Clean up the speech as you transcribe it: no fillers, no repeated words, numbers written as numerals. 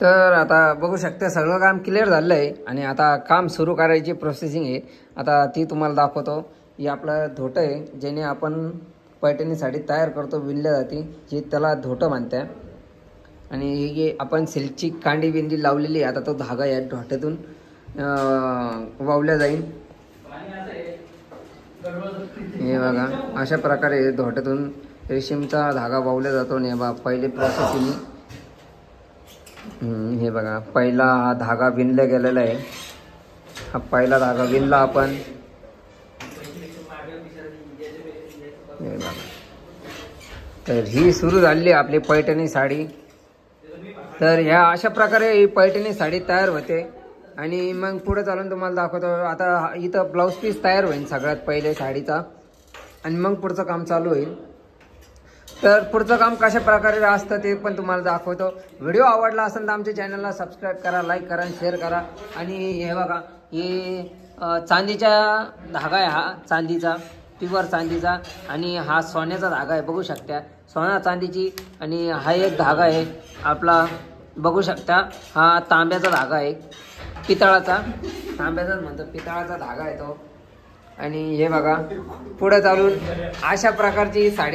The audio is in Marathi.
तर आता बघू शकता सगळं काम क्लिअर झालं आहे आणि आता काम सुरू करायची प्रोसेसिंग आहे। आता ती तुम्हाला दाखवतो। ही आपलं धोटं आहे ज्याने आपण पैठणी साडी तयार करतो, विणल्या जाते, जी त्याला धोटं म्हणतात। आणि हे आपण सिल्कची कांडी बिंडी लावलेली आहे। आता तो धागा या धोट्यातून वावल्या जाईल। हे बघा अशा प्रकारे धोट्यातून रेशीमचा धागा वावल्या जातो। आणि बघा पहिले प्रोसेसिंग हे बघा पहिला हा धागा विणला गेलेला आहे। हा पहिला धागा विणला आपण। हे बघा तर ही सुरू झाली आपली पैठणी साडी। तर ह्या अशा प्रकारे ही पैठणी साडी तयार होते आणि मग पुढे चालून तुम्हाला दाखवतो। आता इथं ब्लाऊज पीस तयार होईल सगळ्यात पहिले साडीचा आणि मग पुढचं काम चालू होईल। तर पुढचं काम कशा प्रकारे असतं ते पण तुम्हाला दाखवतो। व्हिडिओ आवडला असेल तर आमच्या चॅनलला सबस्क्राईब करा, लाईक करा आणि शेअर करा। आणि हे बघा हे चांदीचा धागा आहे, हा चांदीचा प्युअर चांदीचा आणि हा सोन्याचा धागा आहे, बघू शकता सोना चांदीची। आणि हा एक धागा आहे आपला बघू शकता, हा तांब्याचा धागा आहे, पितळाचा, तांब्याचाच म्हणतो, पितळाचा धागा आहे तो। आणि हे बघा पुढे चालून अशा प्रकारची साडी